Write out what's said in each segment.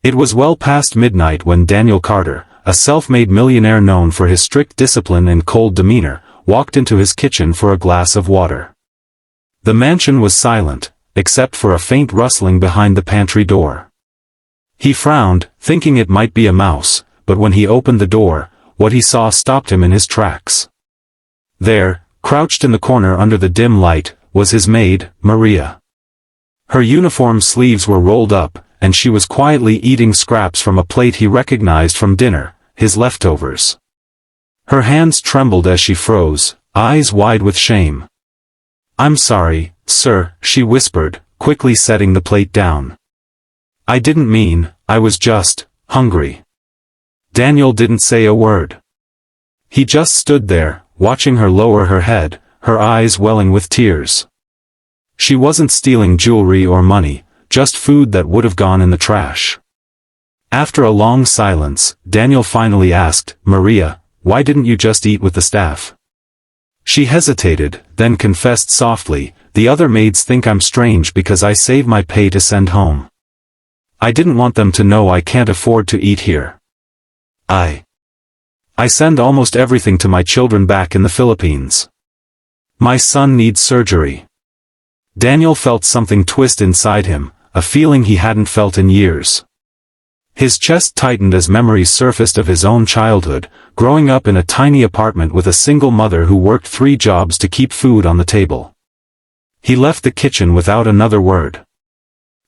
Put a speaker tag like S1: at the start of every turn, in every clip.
S1: It was well past midnight when Daniel Carter, a self-made millionaire known for his strict discipline and cold demeanor, walked into his kitchen for a glass of water. The mansion was silent, except for a faint rustling behind the pantry door. He frowned, thinking it might be a mouse, but when he opened the door, what he saw stopped him in his tracks. There, crouched in the corner under the dim light, was his maid, Maria. Her uniform sleeves were rolled up, and she was quietly eating scraps from a plate he recognized from dinner, his leftovers. Her hands trembled as she froze, eyes wide with shame. "I'm sorry, sir," she whispered, quickly setting the plate down. "I didn't mean, I was just hungry." Daniel didn't say a word. He just stood there, watching her lower her head, her eyes welling with tears. She wasn't stealing jewelry or money, just food that would have gone in the trash. After a long silence, Daniel finally asked, "Maria, why didn't you just eat with the staff?" She hesitated, then confessed softly, "The other maids think I'm strange because I save my pay to send home. I didn't want them to know I can't afford to eat here. I send almost everything to my children back in the Philippines. My son needs surgery." Daniel felt something twist inside him, a feeling he hadn't felt in years. His chest tightened as memories surfaced of his own childhood, growing up in a tiny apartment with a single mother who worked 3 jobs to keep food on the table. He left the kitchen without another word.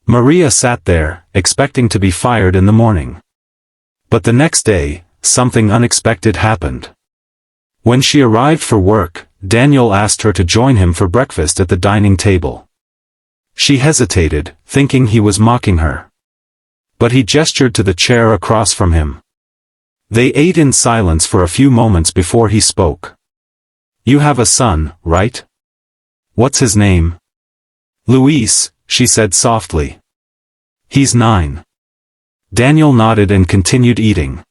S1: Maria sat there, expecting to be fired in the morning. But the next day, something unexpected happened. When she arrived for work, Daniel asked her to join him for breakfast at the dining table. She hesitated, thinking he was mocking her. But he gestured to the chair across from him. They ate in silence for a few moments before he spoke. "You have a son, right? What's his name?" "Luis," she said softly. "He's 9. Daniel nodded and continued eating.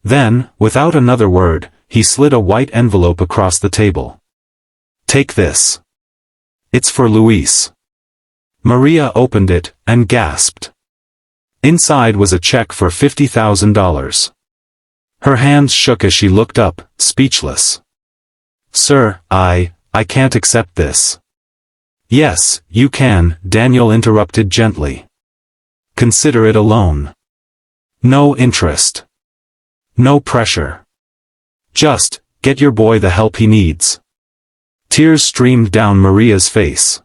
S1: Then, without another word, he slid a white envelope across the table. "Take this. It's for Luis." Maria opened it, and gasped. Inside was a check for $50,000. Her hands shook as she looked up, speechless. "Sir, I can't accept this." "Yes, you can," Daniel interrupted gently. "Consider it a loan. No interest. No pressure. Just, get your boy the help he needs." Tears streamed down Maria's face.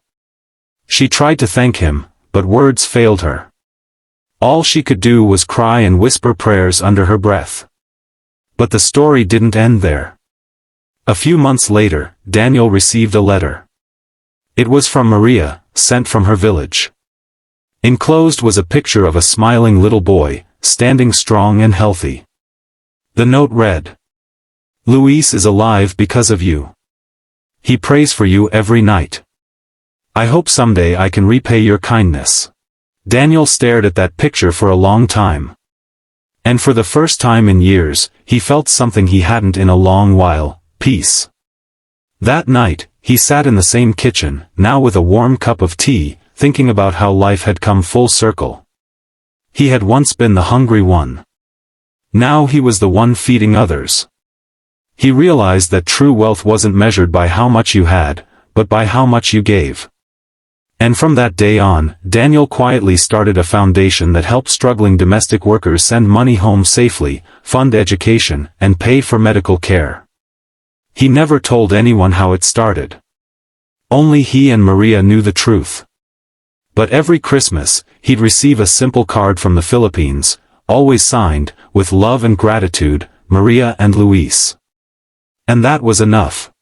S1: She tried to thank him, but words failed her. All she could do was cry and whisper prayers under her breath. But the story didn't end there. A few months later, Daniel received a letter. It was from Maria, sent from her village. Enclosed was a picture of a smiling little boy, standing strong and healthy. The note read, "Luis is alive because of you. He prays for you every night. I hope someday I can repay your kindness." Daniel stared at that picture for a long time. And for the first time in years, he felt something he hadn't in a long while, peace. That night, he sat in the same kitchen, now with a warm cup of tea, thinking about how life had come full circle. He had once been the hungry one. Now he was the one feeding others. He realized that true wealth wasn't measured by how much you had, but by how much you gave. And from that day on, Daniel quietly started a foundation that helped struggling domestic workers send money home safely, fund education, and pay for medical care. He never told anyone how it started. Only he and Maria knew the truth. But every Christmas, he'd receive a simple card from the Philippines, always signed, with love and gratitude, Maria and Luis. And that was enough.